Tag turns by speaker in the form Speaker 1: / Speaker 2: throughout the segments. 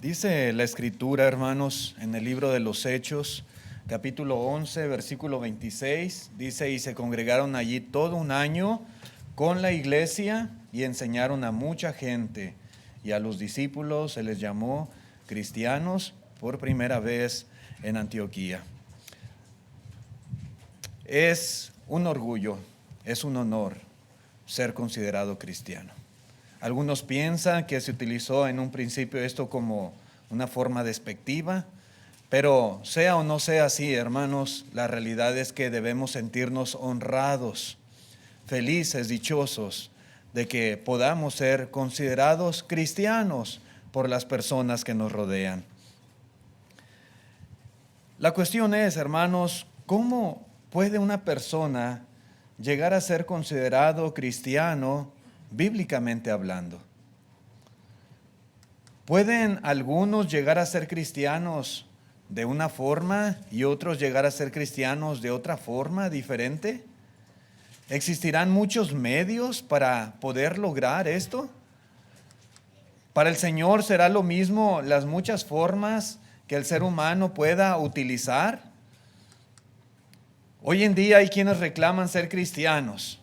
Speaker 1: Dice la Escritura, hermanos, en el libro de los Hechos, capítulo 11, versículo 26, dice: y se congregaron allí todo un año con la iglesia y enseñaron a mucha gente, y a los discípulos se les llamó cristianos por primera vez en Antioquía. Es un orgullo, es un honor ser considerado cristiano. Algunos piensan que se utilizó en un principio esto como una forma despectiva, pero sea o no sea así, hermanos, la realidad es que debemos sentirnos honrados, felices, dichosos de que podamos ser considerados cristianos por las personas que nos rodean. La cuestión es, hermanos, ¿cómo puede una persona llegar a ser considerado cristiano bíblicamente hablando? ¿Pueden algunos llegar a ser cristianos de una forma y otros llegar a ser cristianos de otra forma diferente? ¿Existirán muchos medios para poder lograr esto? ¿Para el Señor será lo mismo las muchas formas que el ser humano pueda utilizar? Hoy en día hay quienes reclaman ser cristianos,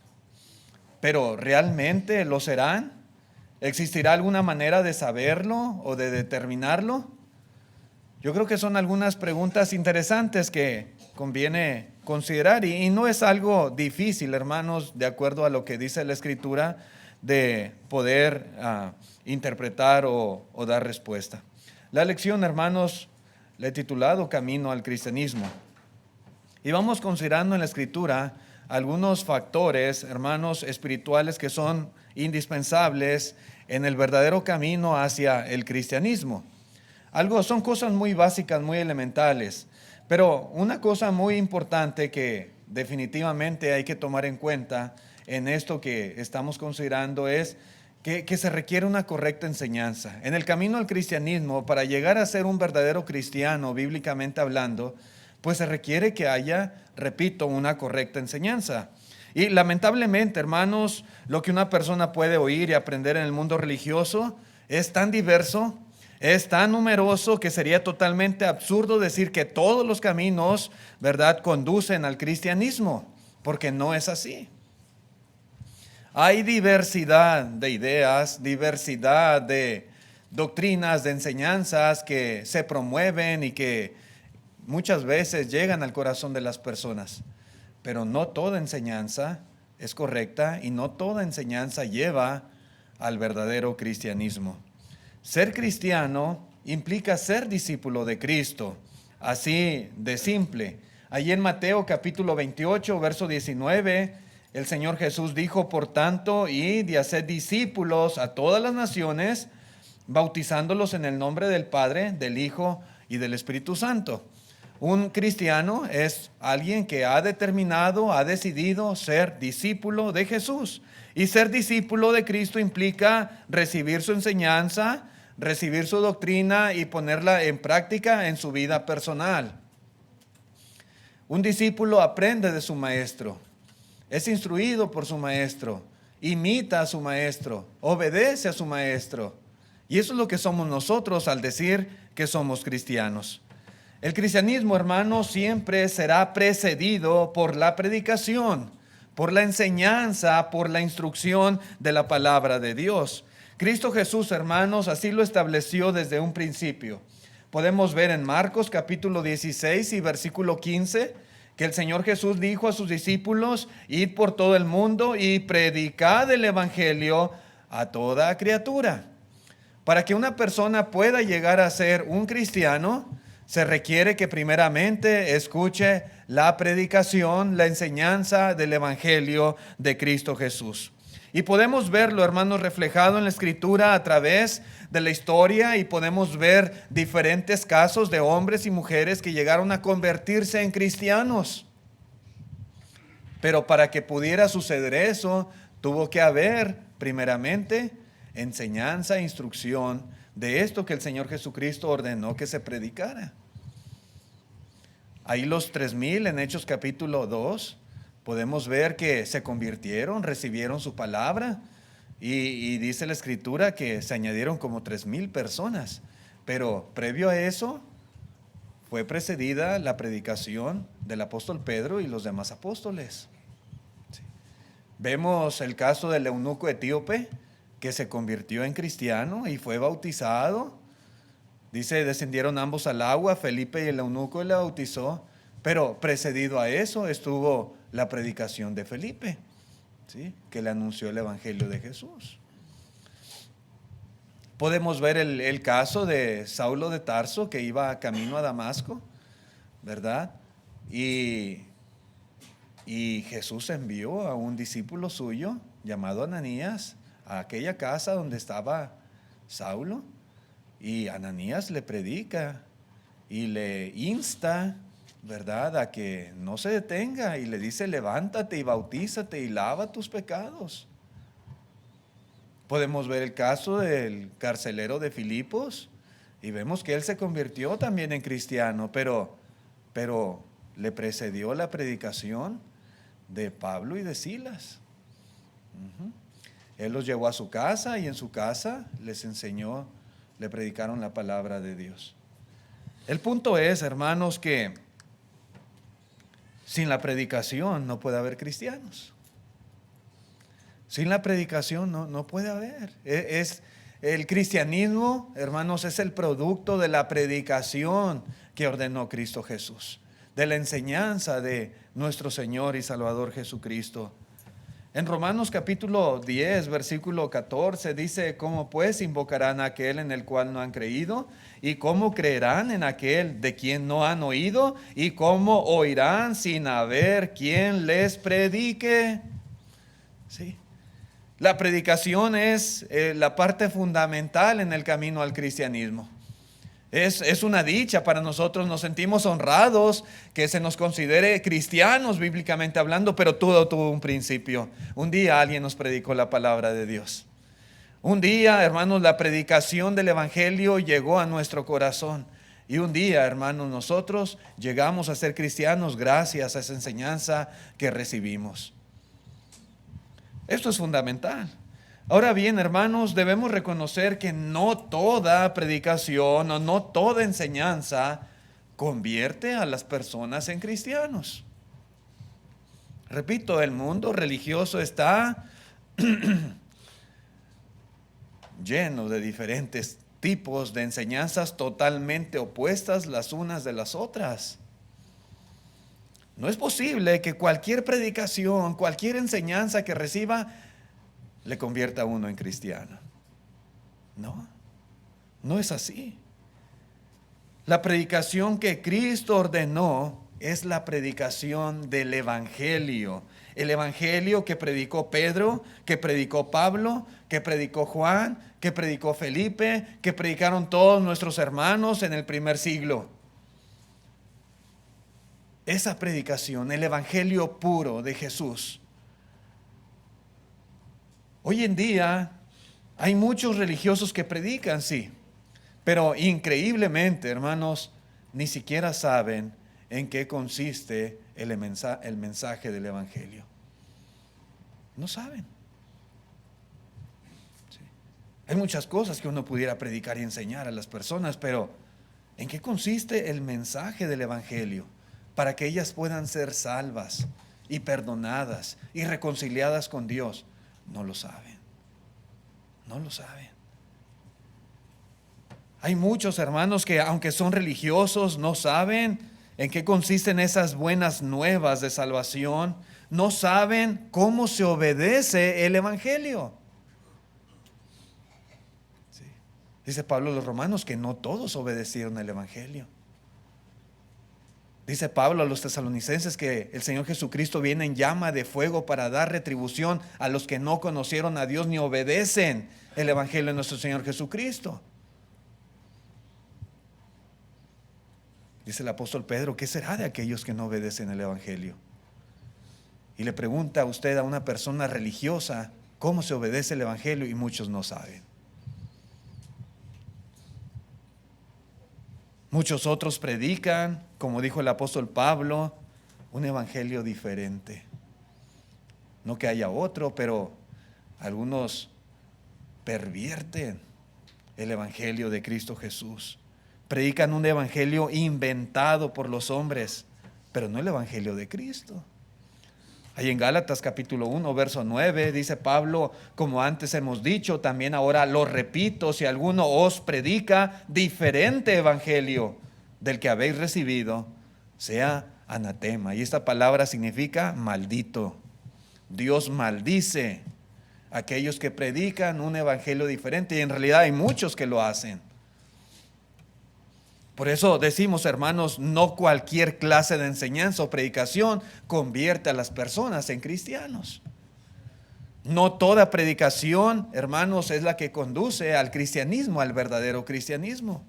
Speaker 1: pero ¿realmente lo serán? ¿Existirá alguna manera de saberlo o de determinarlo? Yo creo que son algunas preguntas interesantes que conviene considerar y no es algo difícil, hermanos, de acuerdo a lo que dice la Escritura, de poder interpretar o dar respuesta. La lección, hermanos, la he titulado Camino al Cristianismo. Y vamos considerando en la Escritura algunos factores, hermanos, espirituales que son indispensables en el verdadero camino hacia el cristianismo. Son cosas muy básicas, muy elementales, pero una cosa muy importante que definitivamente hay que tomar en cuenta en esto que estamos considerando es que se requiere una correcta enseñanza. En el camino al cristianismo, para llegar a ser un verdadero cristiano, bíblicamente hablando, pues se requiere que haya, repito, una correcta enseñanza. Y lamentablemente, hermanos, lo que una persona puede oír y aprender en el mundo religioso es tan diverso, es tan numeroso que sería totalmente absurdo decir que todos los caminos, ¿verdad?, conducen al cristianismo, porque no es así. Hay diversidad de ideas, diversidad de doctrinas, de enseñanzas que se promueven y que muchas veces llegan al corazón de las personas. Pero no toda enseñanza es correcta y no toda enseñanza lleva al verdadero cristianismo. Ser cristiano implica ser discípulo de Cristo, así de simple. Allí en Mateo capítulo 28, verso 19, el Señor Jesús dijo: por tanto, id y haced discípulos a todas las naciones, bautizándolos en el nombre del Padre, del Hijo y del Espíritu Santo. Un cristiano es alguien que ha determinado, ha decidido ser discípulo de Jesús. Y ser discípulo de Cristo implica recibir su enseñanza, recibir su doctrina y ponerla en práctica en su vida personal. Un discípulo aprende de su maestro, es instruido por su maestro, imita a su maestro, obedece a su maestro. Y eso es lo que somos nosotros al decir que somos cristianos. El cristianismo, hermanos, siempre será precedido por la predicación, por la enseñanza, por la instrucción de la palabra de Dios. Cristo Jesús, hermanos, así lo estableció desde un principio. Podemos ver en Marcos capítulo 16 y versículo 15 que el Señor Jesús dijo a sus discípulos: id por todo el mundo y predicad el evangelio a toda criatura. Para que una persona pueda llegar a ser un cristiano, se requiere que primeramente escuche la predicación, la enseñanza del evangelio de Cristo Jesús. Y podemos verlo, hermanos, reflejado en la Escritura a través de la historia, y podemos ver diferentes casos de hombres y mujeres que llegaron a convertirse en cristianos. Pero para que pudiera suceder eso, tuvo que haber primeramente enseñanza e instrucción de esto que el Señor Jesucristo ordenó que se predicara. Ahí los 3,000 en Hechos capítulo 2, podemos ver que se convirtieron, recibieron su palabra y dice la Escritura que se añadieron como 3,000 personas. Pero previo a eso fue precedida la predicación del apóstol Pedro y los demás apóstoles. Sí. Vemos el caso del eunuco etíope que se convirtió en cristiano y fue bautizado. Dice, descendieron ambos al agua, Felipe y el eunuco le bautizó, pero precedido a eso estuvo la predicación de Felipe, ¿sí?, que le anunció el evangelio de Jesús. Podemos ver el caso de Saulo de Tarso, que iba camino a Damasco, ¿verdad? Y Jesús envió a un discípulo suyo llamado Ananías a aquella casa donde estaba Saulo, y Ananías le predica y le insta, ¿verdad?, a que no se detenga, y le dice, levántate y bautízate y lava tus pecados. Podemos ver el caso del carcelero de Filipos y vemos que él se convirtió también en cristiano, pero le precedió la predicación de Pablo y de Silas. Él los llevó a su casa y en su casa les enseñó, le predicaron la palabra de Dios. El punto es, hermanos, que sin la predicación no puede haber cristianos. Sin la predicación no puede haber. El cristianismo, hermanos, es el producto de la predicación que ordenó Cristo Jesús, de la enseñanza de nuestro Señor y Salvador Jesucristo. En Romanos capítulo 10, versículo 14 dice, ¿cómo pues invocarán a aquel en el cual no han creído? ¿Y cómo creerán en aquel de quien no han oído? ¿Y cómo oirán sin haber quien les predique? Sí. La predicación es la parte fundamental en el camino al cristianismo. Es una dicha para nosotros, nos sentimos honrados que se nos considere cristianos bíblicamente hablando, pero todo tuvo un principio. Un día alguien nos predicó la palabra de Dios. Un día, hermanos, la predicación del evangelio llegó a nuestro corazón. Y un día, hermanos, nosotros llegamos a ser cristianos gracias a esa enseñanza que recibimos. Esto es fundamental. Ahora bien, hermanos, debemos reconocer que no toda predicación o no toda enseñanza convierte a las personas en cristianos. Repito, el mundo religioso está lleno de diferentes tipos de enseñanzas totalmente opuestas las unas de las otras. No es posible que cualquier predicación, cualquier enseñanza que reciba, le convierta a uno en cristiano. No es así. La predicación que Cristo ordenó es la predicación del evangelio. El evangelio que predicó Pedro, que predicó Pablo, que predicó Juan, que predicó Felipe, que predicaron todos nuestros hermanos en el primer siglo. Esa predicación, el evangelio puro de Jesús. Hoy en día hay muchos religiosos que predican, sí, pero increíblemente, hermanos, ni siquiera saben en qué consiste el mensaje del evangelio. No saben. Sí. Hay muchas cosas que uno pudiera predicar y enseñar a las personas, pero ¿en qué consiste el mensaje del evangelio? Para que ellas puedan ser salvas y perdonadas y reconciliadas con Dios. No lo saben. No lo saben. Hay muchos hermanos que, aunque son religiosos, no saben en qué consisten esas buenas nuevas de salvación. No saben cómo se obedece el evangelio. Sí. Dice Pablo a los romanos que no todos obedecieron el evangelio. Dice Pablo a los tesalonicenses que el Señor Jesucristo viene en llama de fuego para dar retribución a los que no conocieron a Dios ni obedecen el evangelio de nuestro Señor Jesucristo. Dice el apóstol Pedro, ¿qué será de aquellos que no obedecen el evangelio? Y le pregunta a usted a una persona religiosa cómo se obedece el evangelio y muchos no saben. Muchos otros predican, como dijo el apóstol Pablo, un evangelio diferente. No que haya otro, pero algunos pervierten el evangelio de Cristo Jesús. Predican un evangelio inventado por los hombres, pero no el evangelio de Cristo. Ahí en Gálatas capítulo 1, verso 9, dice Pablo: como antes hemos dicho, también ahora lo repito, si alguno os predica diferente evangelio del que habéis recibido, sea anatema. Y esta palabra significa maldito. Dios maldice a aquellos que predican un evangelio diferente, y en realidad hay muchos que lo hacen. Por eso decimos, hermanos, no cualquier clase de enseñanza o predicación convierte a las personas en cristianos. No toda predicación, hermanos, es la que conduce al cristianismo, al verdadero cristianismo.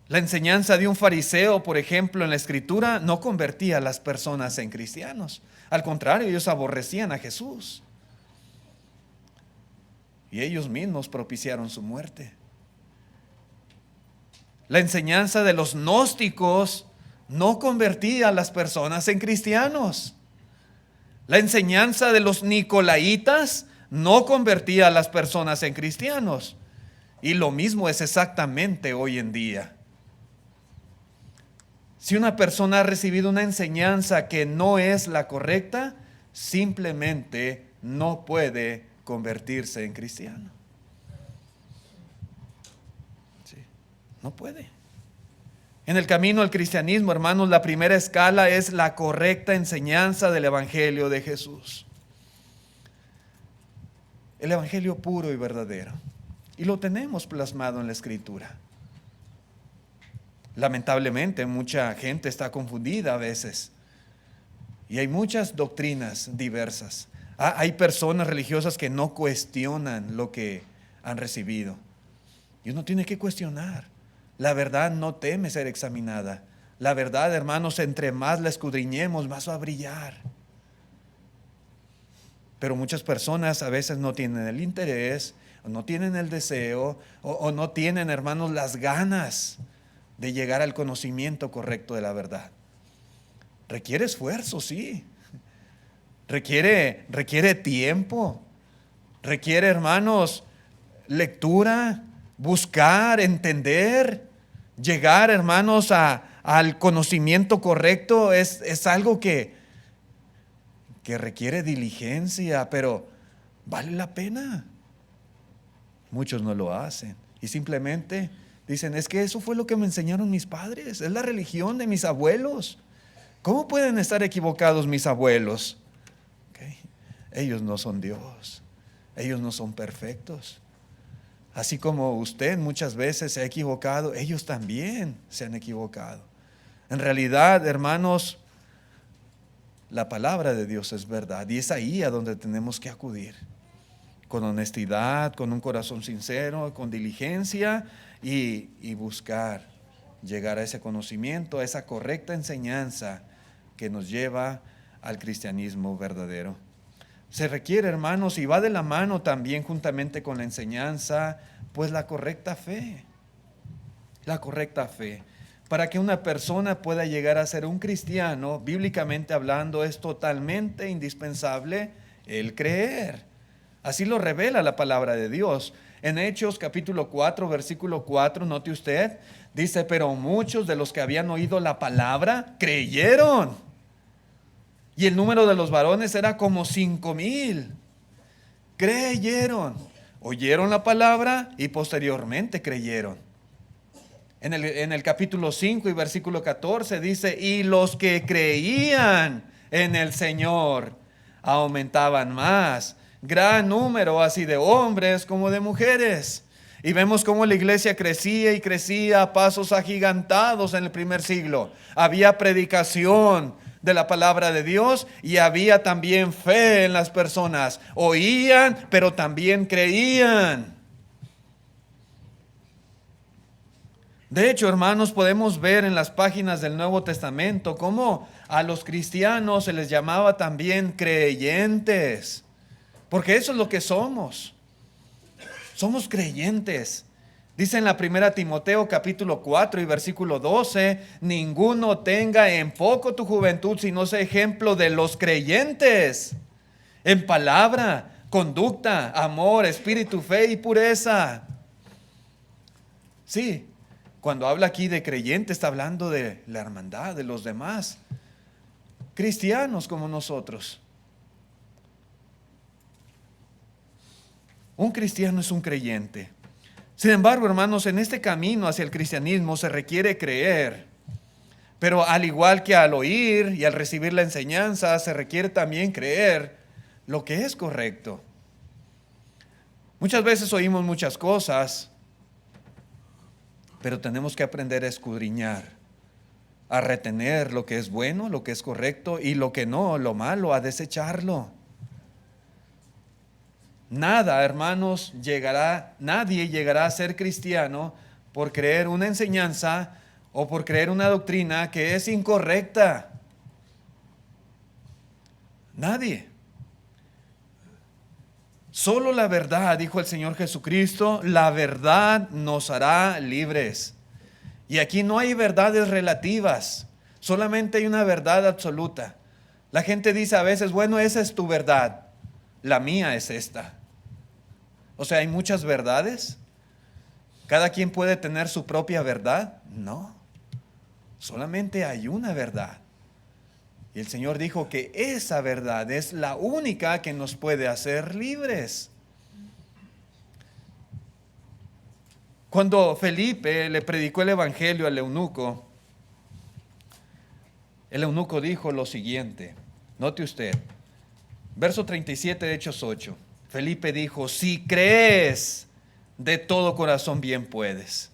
Speaker 1: La enseñanza de un fariseo, por ejemplo, en la Escritura, no convertía a las personas en cristianos. Al contrario, ellos aborrecían a Jesús. Y ellos mismos propiciaron su muerte. La enseñanza de los gnósticos no convertía a las personas en cristianos. La enseñanza de los nicolaitas no convertía a las personas en cristianos. Y lo mismo es exactamente hoy en día. Si una persona ha recibido una enseñanza que no es la correcta, simplemente no puede convertirse en cristiano. Sí, no puede. En el camino al cristianismo, hermanos, la primera escala es la correcta enseñanza del evangelio de Jesús. El evangelio puro y verdadero. Y lo tenemos plasmado en la Escritura. Lamentablemente, mucha gente está confundida a veces. Y hay muchas doctrinas diversas. Hay personas religiosas que no cuestionan lo que han recibido. Y uno tiene que cuestionar. La verdad no teme ser examinada. La verdad, hermanos, entre más la escudriñemos, más va a brillar. Pero muchas personas a veces no tienen el interés, o no tienen el deseo, o no tienen, hermanos, las ganas de llegar al conocimiento correcto de la verdad. Requiere esfuerzo, sí. Requiere tiempo. Requiere, hermanos, lectura, buscar, entender. Llegar, hermanos, al conocimiento correcto es algo que requiere diligencia, pero vale la pena. Muchos no lo hacen y simplemente dicen: es que eso fue lo que me enseñaron mis padres, es la religión de mis abuelos. ¿Cómo pueden estar equivocados mis abuelos? Okay. Ellos no son Dios, ellos no son perfectos. Así como usted muchas veces se ha equivocado, ellos también se han equivocado. En realidad, hermanos, la palabra de Dios es verdad, y es ahí a donde tenemos que acudir. Con honestidad, con un corazón sincero, con diligencia y buscar llegar a ese conocimiento, a esa correcta enseñanza que nos lleva al cristianismo verdadero. Se requiere, hermanos, y va de la mano también juntamente con la enseñanza, pues la correcta fe. La correcta fe. Para que una persona pueda llegar a ser un cristiano, bíblicamente hablando, es totalmente indispensable el creer. Así lo revela la palabra de Dios. En Hechos capítulo 4, versículo 4, note usted, dice: pero muchos de los que habían oído la palabra creyeron. Y el número de los varones era como 5,000. Creyeron, oyeron la palabra y posteriormente creyeron. En el capítulo 5 y versículo 14 dice: y los que creían en el Señor aumentaban más, gran número así de hombres como de mujeres. Y vemos cómo la iglesia crecía y crecía a pasos agigantados en el primer siglo. Había predicación de la palabra de Dios y había también fe en las personas. Oían, pero también creían. De hecho, hermanos, podemos ver en las páginas del Nuevo Testamento cómo a los cristianos se les llamaba también creyentes, porque eso es lo que somos. Somos creyentes. Dice en la primera Timoteo capítulo 4 y versículo 12: ninguno tenga en poco tu juventud, sino sea ejemplo de los creyentes, en palabra, conducta, amor, espíritu, fe y pureza. Sí, Cuando habla aquí de creyente, está hablando de la hermandad, de los demás, cristianos como nosotros. Un cristiano es un creyente. Sin embargo, hermanos, en este camino hacia el cristianismo se requiere creer. Pero al igual que al oír y al recibir la enseñanza, se requiere también creer lo que es correcto. Muchas veces oímos muchas cosas, pero tenemos que aprender a escudriñar, a retener lo que es bueno, lo que es correcto, y lo que no, lo malo, a desecharlo. Nada, hermanos, nadie llegará a ser cristiano por creer una enseñanza o por creer una doctrina que es incorrecta. Nadie. Solo la verdad, dijo el Señor Jesucristo, la verdad nos hará libres. Y aquí no hay verdades relativas, solamente hay una verdad absoluta. La gente dice a veces, bueno, esa es tu verdad, la mía es esta. O sea, ¿hay muchas verdades? ¿Cada quien puede tener su propia verdad? No, solamente hay una verdad. Y el Señor dijo que esa verdad es la única que nos puede hacer libres. Cuando Felipe le predicó el evangelio al eunuco, el eunuco dijo lo siguiente, note usted, verso 37 de Hechos 8. Felipe dijo, si crees de todo corazón bien puedes.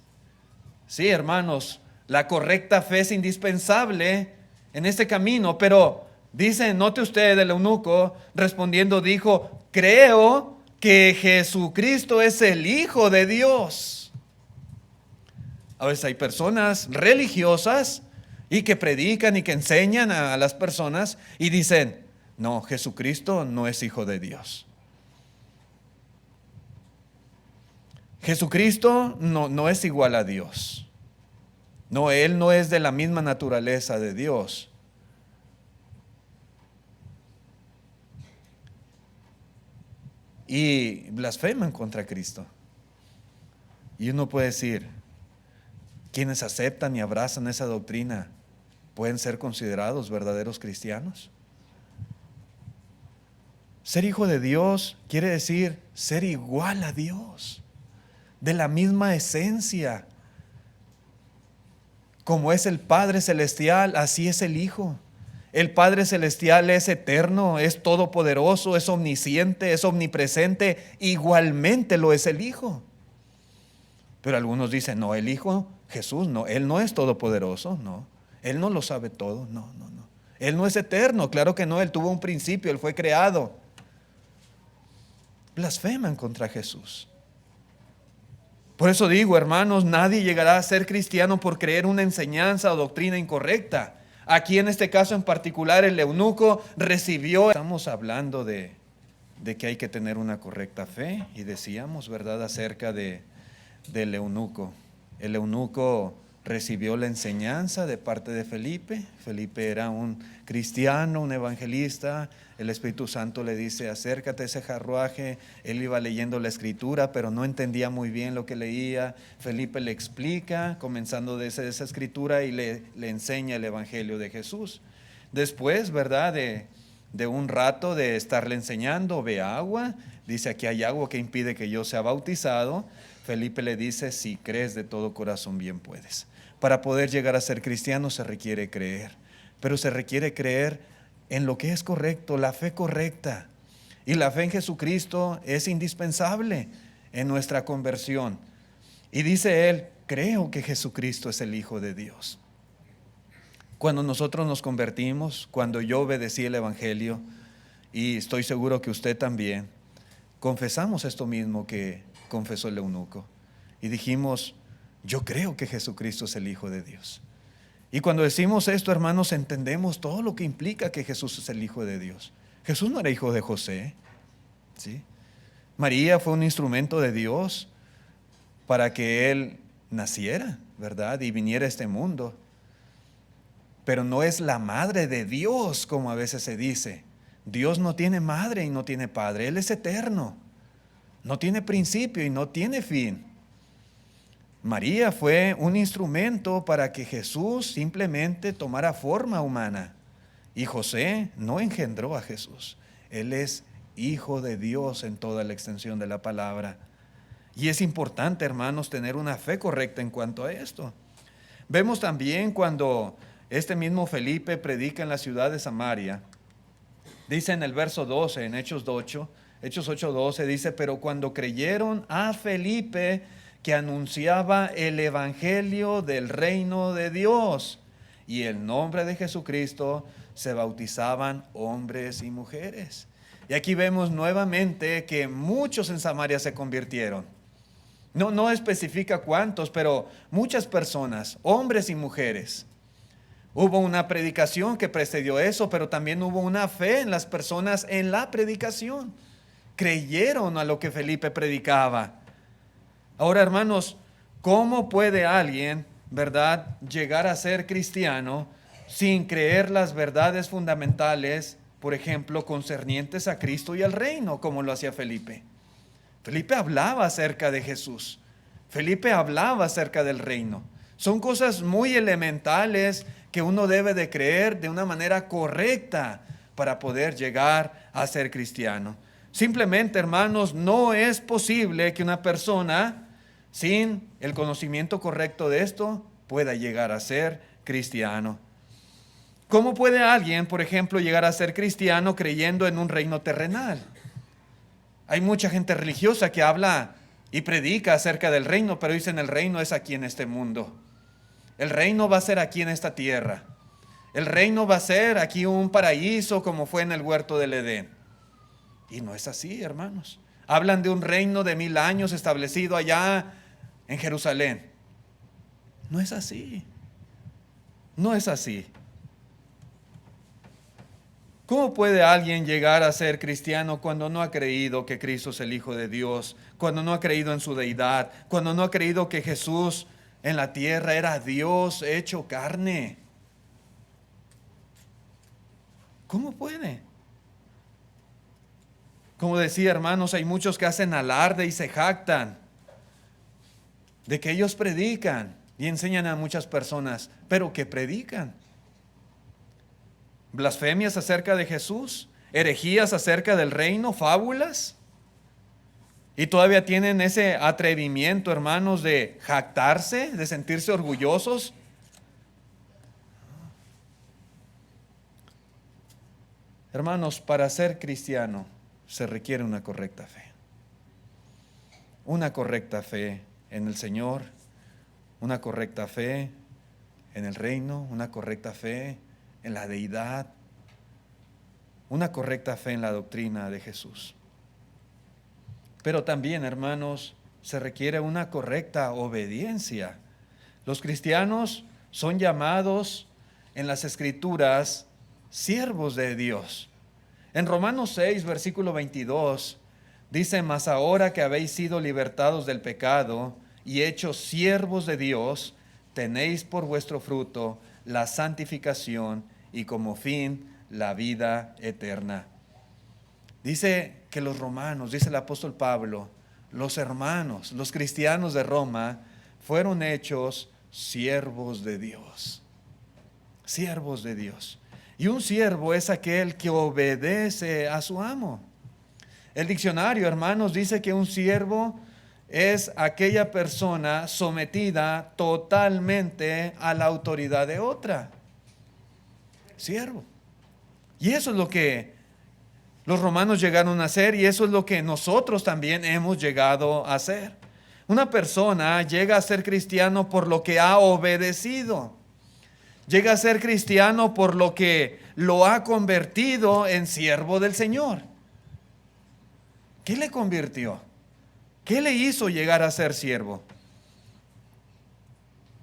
Speaker 1: Sí, hermanos, la correcta fe es indispensable en este camino, pero dice, note usted, el eunuco respondiendo dijo, creo que Jesucristo es el Hijo de Dios. A veces hay personas religiosas y que predican y que enseñan a las personas y dicen, no, Jesucristo no es Hijo de Dios. Jesucristo no es igual a Dios. No, Él no es de la misma naturaleza de Dios. Y blasfeman contra Cristo. Y uno puede decir, quienes aceptan y abrazan esa doctrina, ¿pueden ser considerados verdaderos cristianos? Ser hijo de Dios quiere decir ser igual a Dios, de la misma esencia. Como es el Padre Celestial, así es el Hijo. El Padre Celestial es eterno, es todopoderoso, es omnisciente, es omnipresente, igualmente lo es el Hijo. Pero algunos dicen, no, el Hijo, Jesús, no, Él no es todopoderoso, no. Él no lo sabe todo, no. Él no es eterno, claro que no, Él tuvo un principio, Él fue creado. Blasfeman contra Jesús. Por eso digo, hermanos, nadie llegará a ser cristiano por creer una enseñanza o doctrina incorrecta. Aquí en este caso en particular el eunuco recibió. Estamos hablando de que hay que tener una correcta fe y decíamos, ¿verdad?, acerca del eunuco. El eunuco recibió la enseñanza de parte de Felipe. Felipe era un cristiano, un evangelista. El Espíritu Santo le dice, acércate a ese carruaje. Él iba leyendo la escritura, pero no entendía muy bien lo que leía. Felipe le explica, comenzando de esa escritura, y le enseña el evangelio de Jesús. Después, ¿verdad?, de un rato de estarle enseñando, ve agua. Dice, aquí hay agua que impide que yo sea bautizado. Felipe le dice, si crees de todo corazón bien puedes. Para poder llegar a ser cristiano se requiere creer, pero se requiere creer en lo que es correcto, la fe correcta. Y la fe en Jesucristo es indispensable en nuestra conversión. Y dice él, creo que Jesucristo es el Hijo de Dios. Cuando nosotros nos convertimos, cuando yo obedecí el evangelio, y estoy seguro que usted también, confesamos esto mismo que confesó el eunuco. Y dijimos, yo creo que Jesucristo es el Hijo de Dios. Y cuando decimos esto, hermanos, entendemos todo lo que implica que Jesús es el Hijo de Dios. Jesús no era hijo de José, ¿sí? María fue un instrumento de Dios para que Él naciera, ¿verdad?, y viniera a este mundo. Pero no es la madre de Dios, como a veces se dice. Dios no tiene madre y no tiene padre. Él es eterno. No tiene principio y no tiene fin. María fue un instrumento para que Jesús simplemente tomara forma humana. Y José no engendró a Jesús. Él es hijo de Dios en toda la extensión de la palabra. Y es importante, hermanos, tener una fe correcta en cuanto a esto. Vemos también cuando este mismo Felipe predica en la ciudad de Samaria. Dice en el verso 12, en Hechos 8:12, dice: pero cuando creyeron a Felipe, que anunciaba el evangelio del reino de Dios y el nombre de Jesucristo, se bautizaban hombres y mujeres. Y aquí vemos nuevamente que muchos en Samaria se convirtieron. No especifica cuántos, pero muchas personas, hombres y mujeres. Hubo una predicación que precedió eso, pero también hubo una fe en las personas en la predicación. Creyeron a lo que Felipe predicaba. Ahora, hermanos, ¿cómo puede alguien, verdad, llegar a ser cristiano sin creer las verdades fundamentales, por ejemplo, concernientes a Cristo y al reino, como lo hacía Felipe? Felipe hablaba acerca de Jesús. Felipe hablaba acerca del reino. Son cosas muy elementales que uno debe de creer de una manera correcta para poder llegar a ser cristiano. Simplemente, hermanos, no es posible que una persona sin el conocimiento correcto de esto pueda llegar a ser cristiano. ¿Cómo puede alguien, por ejemplo, llegar a ser cristiano creyendo en un reino terrenal? Hay mucha gente religiosa que habla y predica acerca del reino, pero dicen el reino es aquí en este mundo. El reino va a ser aquí en esta tierra. El reino va a ser aquí un paraíso como fue en el huerto del Edén. Y no es así, hermanos. Hablan de un reino de 1000 años establecido allá en Jerusalén. No es así. No es así. ¿Cómo puede alguien llegar a ser cristiano cuando no ha creído que Cristo es el Hijo de Dios, cuando no ha creído en su deidad, cuando no ha creído que Jesús en la tierra era Dios hecho carne? ¿Cómo puede? Como decía, hermanos, hay muchos que hacen alarde y se jactan de que ellos predican y enseñan a muchas personas, pero ¿qué predican? Blasfemias acerca de Jesús, herejías acerca del reino, fábulas. Y todavía tienen ese atrevimiento, hermanos, de jactarse, de sentirse orgullosos. Hermanos, para ser cristiano se requiere una correcta fe. Una correcta fe en el Señor, una correcta fe en el reino, una correcta fe en la deidad, una correcta fe en la doctrina de Jesús. Pero también, hermanos, se requiere una correcta obediencia. Los cristianos son llamados en las Escrituras siervos de Dios. En Romanos 6, versículo 22, dice: mas ahora que habéis sido libertados del pecado y hechos siervos de Dios, tenéis por vuestro fruto la santificación y como fin la vida eterna. Dice que los romanos, dice el apóstol Pablo, los hermanos, los cristianos de Roma, fueron hechos siervos de Dios. Siervos de Dios. Y un siervo es aquel que obedece a su amo. El diccionario, hermanos, dice que un siervo es aquella persona sometida totalmente a la autoridad de otra. Siervo. Y eso es lo que los romanos llegaron a hacer, y eso es lo que nosotros también hemos llegado a hacer. Una persona llega a ser cristiano por lo que ha obedecido. Llega a ser cristiano por lo que lo ha convertido en siervo del Señor. ¿Qué le convirtió? ¿Qué le hizo llegar a ser siervo?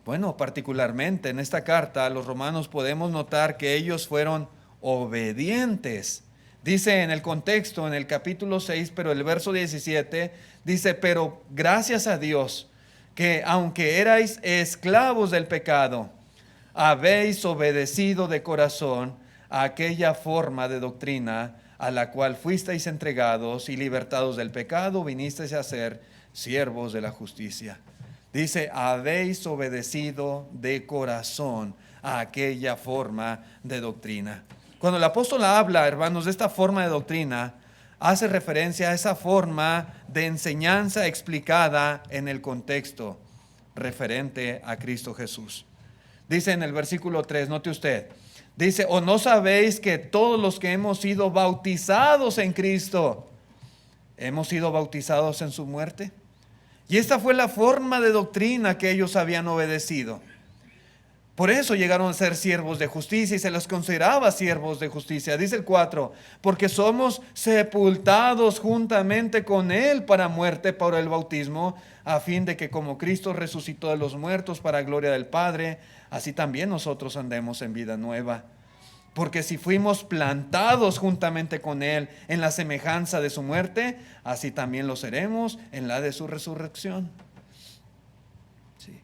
Speaker 1: Bueno, particularmente en esta carta a los romanos podemos notar que ellos fueron obedientes. Dice en el contexto, en el capítulo 6, pero el verso 17, dice: pero gracias a Dios, que aunque erais esclavos del pecado, habéis obedecido de corazón a aquella forma de doctrina a la cual fuisteis entregados, y libertados del pecado, vinisteis a ser siervos de la justicia. Dice, habéis obedecido de corazón a aquella forma de doctrina. Cuando el apóstol habla, hermanos, de esta forma de doctrina, hace referencia a esa forma de enseñanza explicada en el contexto referente a Cristo Jesús. Dice en el versículo 3, note usted, dice, ¿o no sabéis que todos los que hemos sido bautizados en Cristo, hemos sido bautizados en su muerte? Y esta fue la forma de doctrina que ellos habían obedecido. Por eso llegaron a ser siervos de justicia y se los consideraba siervos de justicia. Dice el 4, porque somos sepultados juntamente con Él para muerte por el bautismo, a fin de que como Cristo resucitó de los muertos para gloria del Padre, así también nosotros andemos en vida nueva. Porque si fuimos plantados juntamente con Él en la semejanza de su muerte, así también lo seremos en la de su resurrección. Sí.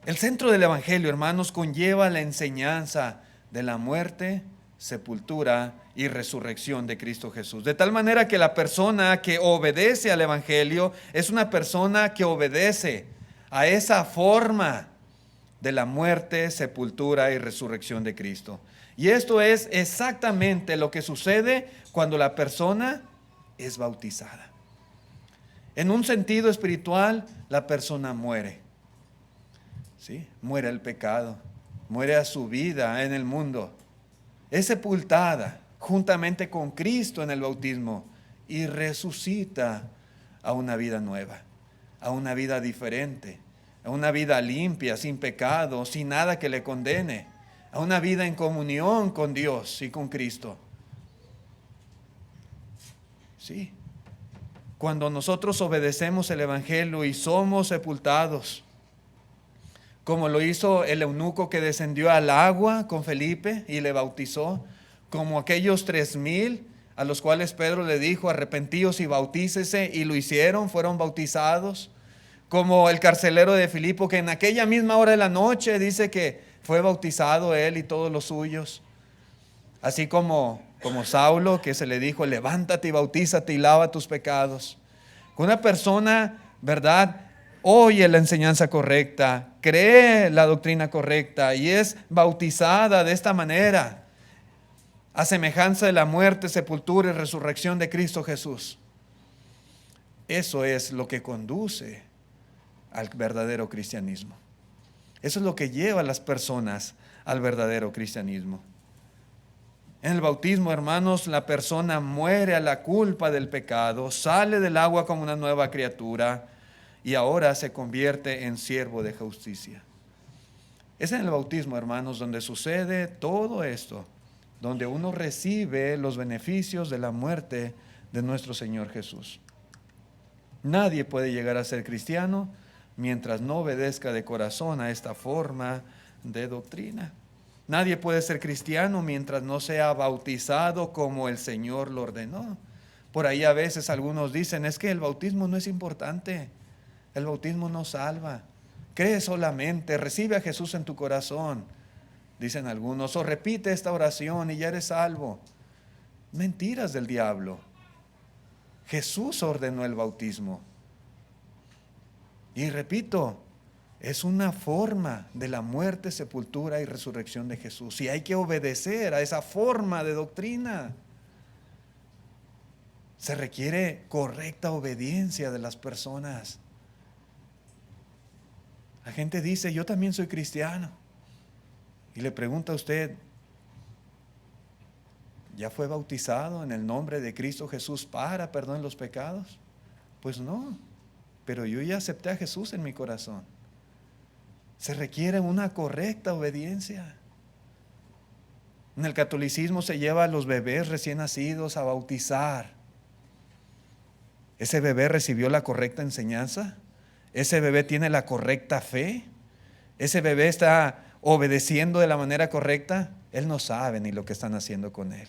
Speaker 1: El centro del Evangelio, hermanos, conlleva la enseñanza de la muerte, sepultura y resurrección de Cristo Jesús. De tal manera que la persona que obedece al Evangelio es una persona que obedece a esa forma de la muerte, sepultura y resurrección de Cristo. Y esto es exactamente lo que sucede cuando la persona es bautizada. En un sentido espiritual, la persona muere. ¿Sí? Muere el pecado, muere a su vida en el mundo. Es sepultada juntamente con Cristo en el bautismo y resucita a una vida nueva, a una vida diferente, a una vida limpia, sin pecado, sin nada que le condene, a una vida en comunión con Dios y con Cristo. Sí. Cuando nosotros obedecemos el Evangelio y somos sepultados, como lo hizo el eunuco que descendió al agua con Felipe y le bautizó, como aquellos 3,000 a los cuales Pedro le dijo, arrepentíos y bautícese, y lo hicieron, fueron bautizados. Como el carcelero de Filipo, que en aquella misma hora de la noche dice que fue bautizado él y todos los suyos. Así como Saulo, que se le dijo, levántate y bautízate y lava tus pecados. Una persona, ¿verdad?, oye la enseñanza correcta, cree la doctrina correcta y es bautizada de esta manera, a semejanza de la muerte, sepultura y resurrección de Cristo Jesús. Eso es lo que conduce al verdadero cristianismo. Eso es lo que lleva a las personas al verdadero cristianismo. En el bautismo, hermanos, la persona muere a la culpa del pecado, sale del agua como una nueva criatura y ahora se convierte en siervo de justicia. Es en el bautismo, hermanos, donde sucede todo esto, donde uno recibe los beneficios de la muerte de nuestro Señor Jesús. Nadie puede llegar a ser cristiano mientras no obedezca de corazón a esta forma de doctrina. Nadie puede ser cristiano mientras no sea bautizado como el Señor lo ordenó. Por ahí a veces algunos dicen, es que el bautismo no es importante, el bautismo no salva. Cree solamente, recibe a Jesús en tu corazón, dicen algunos, o repite esta oración y ya eres salvo. Mentiras del diablo. Jesús ordenó el bautismo. Y repito, es una forma de la muerte, sepultura y resurrección de Jesús. Y hay que obedecer a esa forma de doctrina. Se requiere correcta obediencia de las personas. La gente dice, yo también soy cristiano. Y le pregunta a usted, ¿ya fue bautizado en el nombre de Cristo Jesús para perdón de los pecados? Pues no, pero yo ya acepté a Jesús en mi corazón. Se requiere una correcta obediencia. En el catolicismo se lleva a los bebés recién nacidos a bautizar. ¿Ese bebé recibió la correcta enseñanza? ¿Ese bebé tiene la correcta fe? ¿Ese bebé está obedeciendo de la manera correcta? Él no sabe ni lo que están haciendo con él.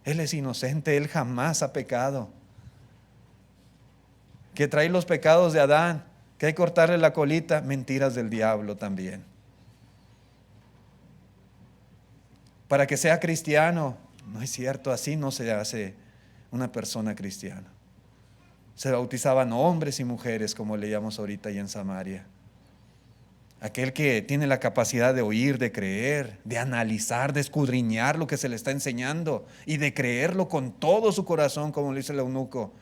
Speaker 1: Él es inocente, él jamás ha pecado. Que trae los pecados de Adán, que hay que cortarle la colita, mentiras del diablo también. Para que sea cristiano, no es cierto, así no se hace una persona cristiana. Se bautizaban hombres y mujeres, como leíamos ahorita ahí en Samaria. Aquel que tiene la capacidad de oír, de creer, de analizar, de escudriñar lo que se le está enseñando y de creerlo con todo su corazón, como lo dice el eunuco.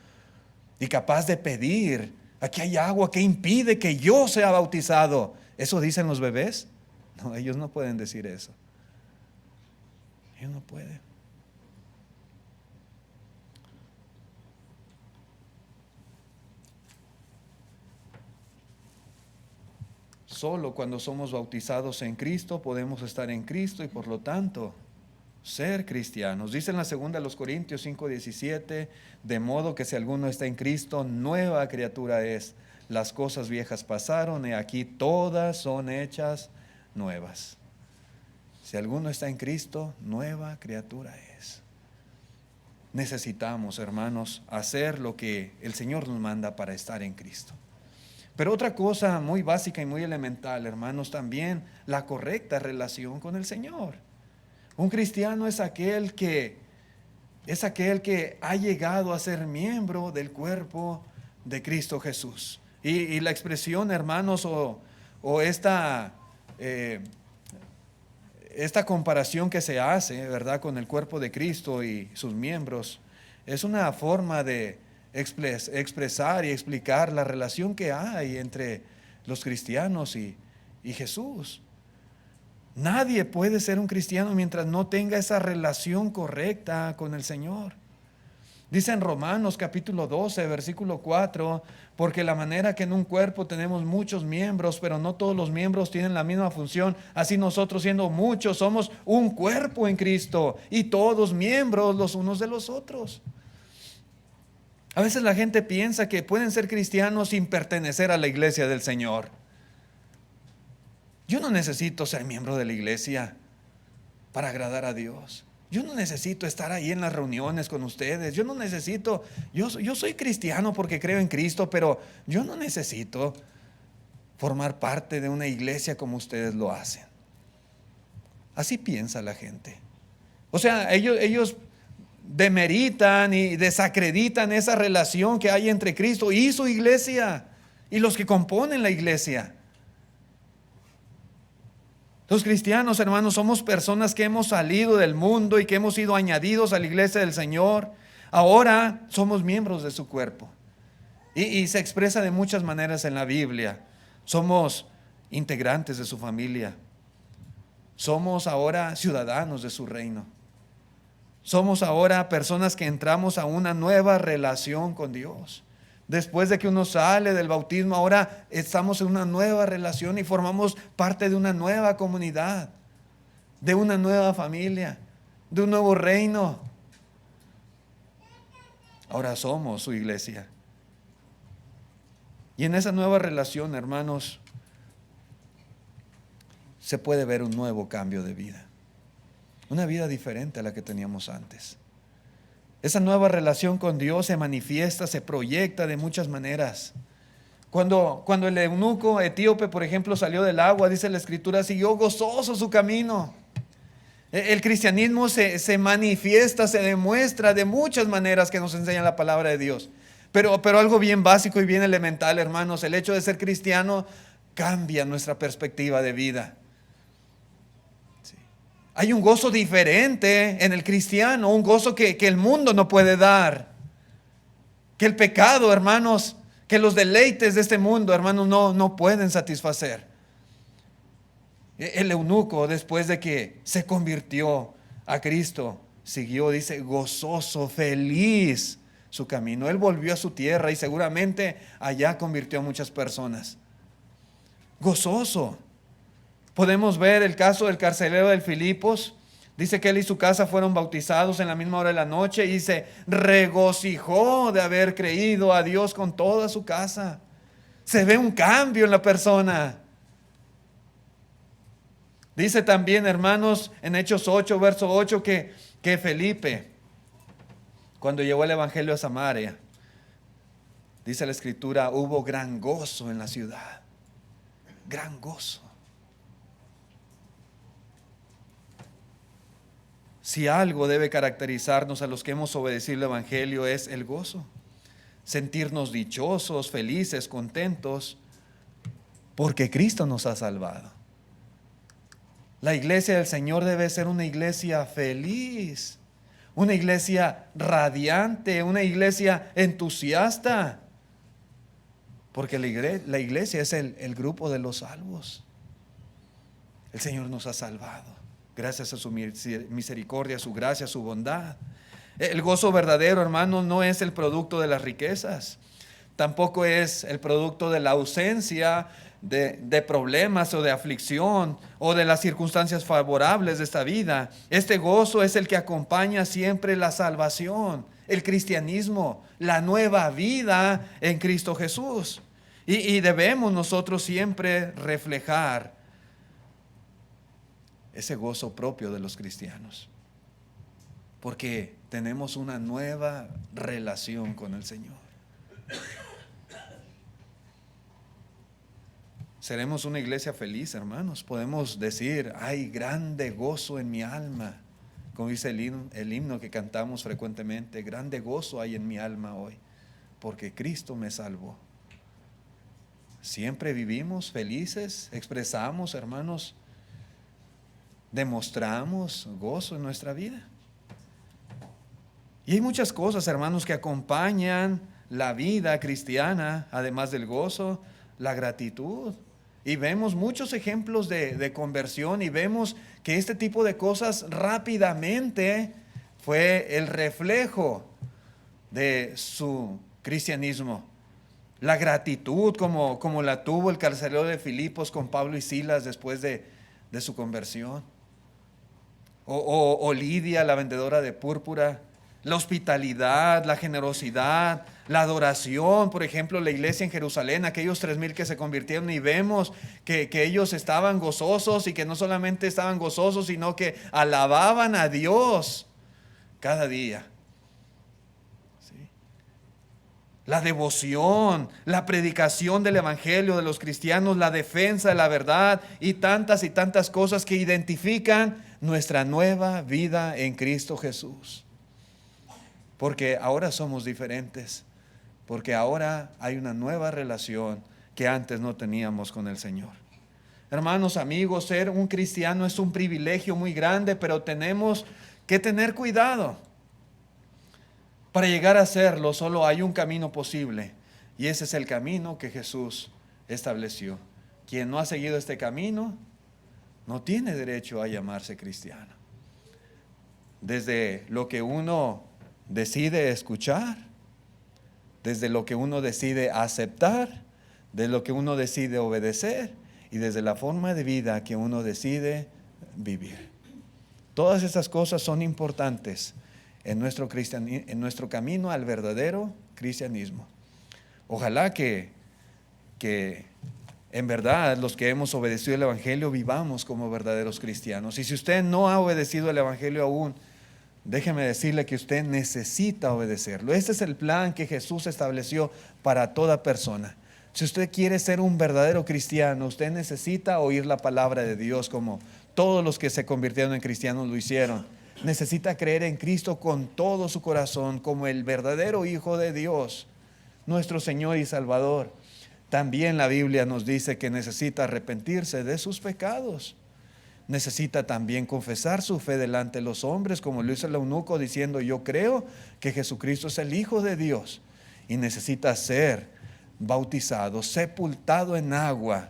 Speaker 1: Y capaz de pedir, aquí hay agua, ¿qué impide que yo sea bautizado? ¿Eso dicen los bebés? No, ellos no pueden decir eso. Ellos no pueden. Solo cuando somos bautizados en Cristo podemos estar en Cristo y por lo tanto ser cristianos. Dice en la segunda de los Corintios 5:17, de modo que si alguno está en Cristo, nueva criatura es. Las cosas viejas pasaron y aquí todas son hechas nuevas. Si alguno está en Cristo, nueva criatura es. Necesitamos, hermanos, hacer lo que el Señor nos manda para estar en Cristo. Pero otra cosa muy básica y muy elemental, hermanos, también la correcta relación con el Señor. Un cristiano es aquel que ha llegado a ser miembro del cuerpo de Cristo Jesús. Y la expresión, hermanos, o esta comparación que se hace, ¿verdad?, con el cuerpo de Cristo y sus miembros, es una forma de expresar y explicar la relación que hay entre los cristianos y Jesús. Nadie puede ser un cristiano mientras no tenga esa relación correcta con el Señor. Dice en Romanos capítulo 12, versículo 4, porque la manera que en un cuerpo tenemos muchos miembros, pero no todos los miembros tienen la misma función, así nosotros siendo muchos somos un cuerpo en Cristo y todos miembros los unos de los otros. A veces la gente piensa que pueden ser cristianos sin pertenecer a la iglesia del Señor. Yo no necesito ser miembro de la iglesia para agradar a Dios. Yo no necesito estar ahí en las reuniones con ustedes. Yo soy cristiano porque creo en Cristo, pero yo no necesito formar parte de una iglesia como ustedes lo hacen. Así piensa la gente. O sea, ellos demeritan y desacreditan esa relación que hay entre Cristo y su iglesia y los que componen la iglesia. Los cristianos, hermanos, somos personas que hemos salido del mundo y que hemos sido añadidos a la iglesia del Señor. Ahora somos miembros de su cuerpo. Y se expresa de muchas maneras en la Biblia. Somos integrantes de su familia. Somos ahora ciudadanos de su reino. Somos ahora personas que entramos a una nueva relación con Dios. Después de que uno sale del bautismo, ahora estamos en una nueva relación y formamos parte de una nueva comunidad, de una nueva familia, de un nuevo reino. Ahora somos su iglesia. Y en esa nueva relación, hermanos, se puede ver un nuevo cambio de vida. Una vida diferente a la que teníamos antes. Esa nueva relación con Dios se manifiesta, se proyecta de muchas maneras. Cuando el eunuco etíope, por ejemplo, salió del agua, dice la Escritura, siguió gozoso su camino. El cristianismo se manifiesta, se demuestra de muchas maneras que nos enseña la palabra de Dios. Pero algo bien básico y bien elemental, hermanos, el hecho de ser cristiano cambia nuestra perspectiva de vida. Hay un gozo diferente en el cristiano, un gozo que el mundo no puede dar. Que el pecado, hermanos, que los deleites de este mundo, hermanos, no pueden satisfacer. El eunuco, después de que se convirtió a Cristo, siguió, dice, gozoso, feliz su camino. Él volvió a su tierra y seguramente allá convirtió a muchas personas. Gozoso. Podemos ver el caso del carcelero de Filipos. Dice que él y su casa fueron bautizados en la misma hora de la noche y se regocijó de haber creído a Dios con toda su casa. Se ve un cambio en la persona. Dice también, hermanos, en Hechos 8, verso 8, que Felipe, cuando llegó el evangelio a Samaria, dice la Escritura, hubo gran gozo en la ciudad. Gran gozo. Si algo debe caracterizarnos a los que hemos obedecido el evangelio es el gozo. sentirnos dichosos, felices, contentos, porque Cristo nos ha salvado. La iglesia del Señor debe ser una iglesia feliz, una iglesia radiante, una iglesia entusiasta, porque la iglesia es el grupo de los salvos. El Señor nos ha salvado, gracias a su misericordia, su gracia, su bondad. El gozo verdadero, hermanos, no es el producto de las riquezas, tampoco es el producto de la ausencia de problemas o de aflicción o de las circunstancias favorables de esta vida. Este gozo es el que acompaña siempre la salvación, el cristianismo, la nueva vida en Cristo Jesús. Y debemos nosotros siempre reflejar ese gozo propio de los cristianos, porque tenemos una nueva relación con el Señor. Seremos una iglesia feliz, hermanos. Podemos decir, hay grande gozo en mi alma, como dice el himno que cantamos frecuentemente, grande gozo hay en mi alma hoy, porque Cristo me salvó. Siempre vivimos felices, expresamos, hermanos, demostramos gozo en nuestra vida. Y hay muchas cosas, hermanos, que acompañan la vida cristiana, además del gozo, la gratitud. Y vemos muchos ejemplos de conversión y vemos que este tipo de cosas rápidamente fue el reflejo de su cristianismo. La gratitud como la tuvo el carcelero de Filipos con Pablo y Silas después de su conversión. O Lidia, la vendedora de púrpura. La hospitalidad, la generosidad, la adoración, por ejemplo, la iglesia en Jerusalén, aquellos 3,000 que se convirtieron, y vemos que ellos estaban gozosos, y que no solamente estaban gozosos, sino que alababan a Dios cada día. ¿Sí? La devoción, la predicación del evangelio de los cristianos, la defensa de la verdad y tantas cosas que identifican nuestra nueva vida en Cristo Jesús. Porque ahora somos diferentes, porque ahora hay una nueva relación que antes no teníamos con el Señor. Hermanos, amigos, ser un cristiano es un privilegio muy grande, pero tenemos que tener cuidado. Para llegar a serlo solo hay un camino posible, y ese es el camino que Jesús estableció. Quien no ha seguido este camino no tiene derecho a llamarse cristiano. Desde lo que uno decide escuchar, desde lo que uno decide aceptar, desde lo que uno decide obedecer y desde la forma de vida que uno decide vivir. Todas estas cosas son importantes en nuestro camino al verdadero cristianismo. Ojalá que en verdad los que hemos obedecido el evangelio vivamos como verdaderos cristianos. Y si usted no ha obedecido el evangelio aún, déjeme decirle que usted necesita obedecerlo. Este es el plan que Jesús estableció para toda persona. Si usted quiere ser un verdadero cristiano, usted necesita oír la palabra de Dios como todos los que se convirtieron en cristianos lo hicieron. Necesita creer en Cristo con todo su corazón como el verdadero Hijo de Dios, nuestro Señor y Salvador. También la Biblia nos dice que necesita arrepentirse de sus pecados. Necesita también confesar su fe delante de los hombres, como lo hizo el eunuco diciendo, yo creo que Jesucristo es el Hijo de Dios. Y necesita ser bautizado, sepultado en agua,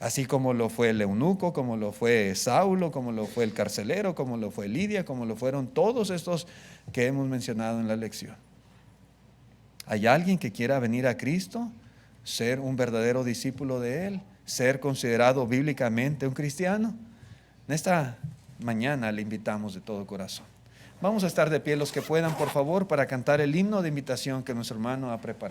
Speaker 1: así como lo fue el eunuco, como lo fue Saulo, como lo fue el carcelero, como lo fue Lidia, como lo fueron todos estos que hemos mencionado en la lección. ¿Hay alguien que quiera venir a Cristo, ser un verdadero discípulo de Él, ser considerado bíblicamente un cristiano? En esta mañana le invitamos de todo corazón. Vamos a estar de pie los que puedan, por favor, para cantar el himno de invitación que nuestro hermano ha preparado.